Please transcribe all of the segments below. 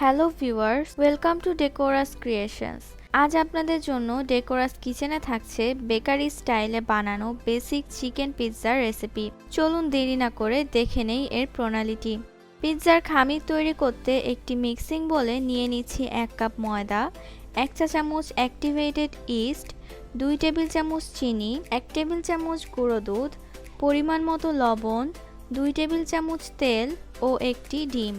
Hello viewers, welcome to Decorous Creations. আজ আপনাদের জন্য ডেকোরাস কিচেনে থাকছে বেকারি স্টাইলে বানানো বেসিক চিকেন পিৎজার রেসিপি। চলুন দেরি না করে দেখে নেই এর প্রণালীটি। পিৎজার খামির তৈরি করতে একটি মিক্সিং বোলে নিয়ে নিচ্ছি 1 কাপ ময়দা, 1 চা চামচ অ্যাক্টিভেটেড ইস্ট, 2 টেবিল চামচ চিনি, 1 টেবিল চামচ গুঁড়ো দুধ, পরিমাণ মতো লবণ, 2 টেবিল চামচ তেল ও একটি ডিম।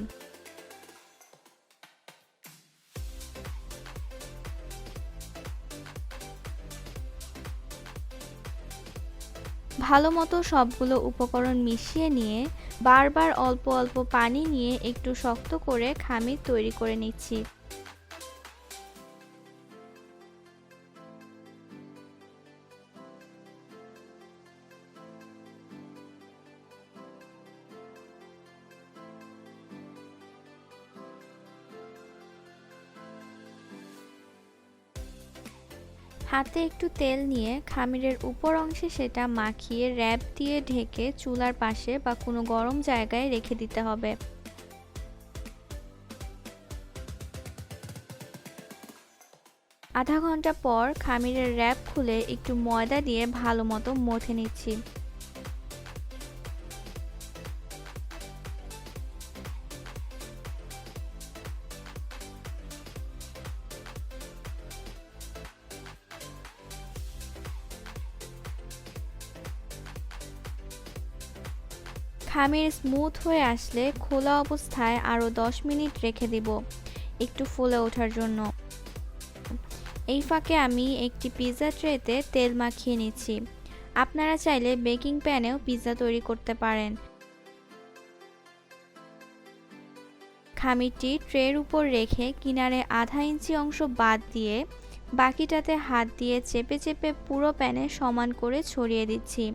ভালোমতো সবগুলো উপকরণ মিশিয়ে নিয়ে বারবার অল্প অল্প পানি নিয়ে একটু শক্ত করে খামির তৈরি করে নিচ্ছি। হাতে একটু তেল নিয়ে খামিরের উপর অংশে সেটা মাখিয়ে র‍্যাপ দিয়ে ঢেকে চুলার পাশে বা কোনো গরম জায়গায় রেখে দিতে হবে। আধা ঘন্টা পর খামিরের র‍্যাপ খুলে একটু ময়দা দিয়ে ভালোমতো মথে নিচ্ছি। খামির স্মুথ হয়ে আসলে খোলা অবস্থায় আরও 10 মিনিট রেখে দিব একটু ফুলে ওঠার জন্য। এই ফাঁকে আমি একটি পিৎজা ট্রেতে তেল মাখিয়ে নিচ্ছি। আপনারা চাইলে বেকিং প্যানেও পিৎজা তৈরি করতে পারেন। খামিরটি ট্রের উপর রেখে কিনারে আধা ইঞ্চি অংশ বাদ দিয়ে বাকিটাতে হাত দিয়ে চেপে চেপে পুরো প্যানে সমান করে ছড়িয়ে দিচ্ছি।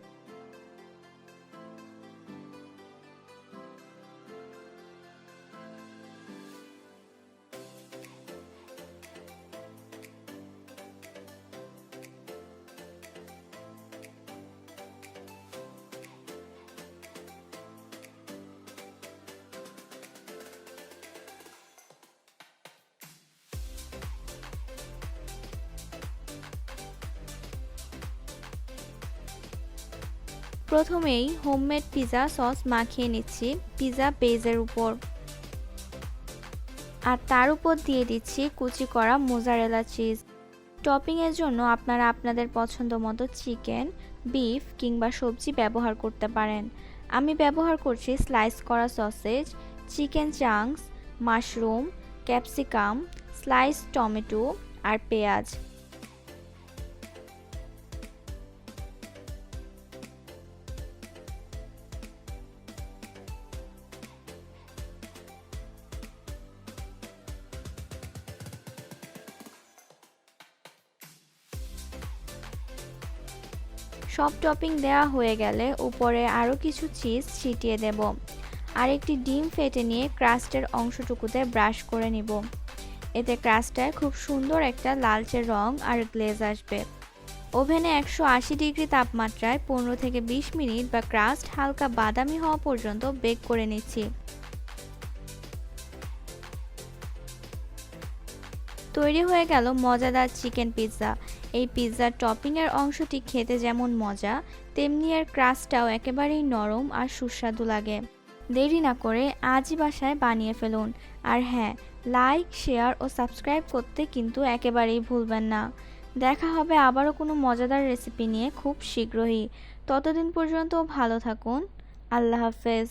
প্রথমেই হোমমেড পিৎজা সস মাখিয়ে নিচ্ছি পিৎজা বেজের উপর, আর তার উপর দিয়ে দিচ্ছি কুচি করা মোজারেলা চিজ। টপিংয়ের জন্য আপনারা আপনাদের পছন্দ মতো চিকেন, বিফ কিংবা সবজি ব্যবহার করতে পারেন। আমি ব্যবহার করছি স্লাইস করা sausage, chicken chunks, mushroom, capsicum, slice tomato আর পেঁয়াজ। সব টপিং দেওয়া হয়ে গেলে উপরে আরও কিছু চিজ ছিটিয়ে দেব, আর একটি ডিম ফেটে নিয়ে ক্রাস্টের অংশটুকুতে ব্রাশ করে নিব। এতে ক্রাস্টটায় খুব সুন্দর একটা লালচে রং আর গ্লেজ আসবে। ওভেনে 180 ডিগ্রি তাপমাত্রায় 15 থেকে 20 মিনিট বা ক্রাস্ট হালকা বাদামি হওয়া পর্যন্ত বেক করে নিচ্ছি। তৈরি হয়ে গেল মজাদার চিকেন পিৎজা। এই পিৎজার টপিংয়ের অংশটি খেতে যেমন মজা, তেমনি এর ক্রাস্টটাও একেবারেই নরম আর সুস্বাদু লাগে। দেরি না করে আজই বাসায় বানিয়ে ফেলুন। আর হ্যাঁ, লাইক, শেয়ার ও সাবস্ক্রাইব করতে কিন্তু একেবারেই ভুলবেন না। দেখা হবে আবারও কোনো মজাদার রেসিপি নিয়ে খুব শীঘ্রই। ততদিন পর্যন্ত ভালো থাকুন। আল্লাহ হাফেজ।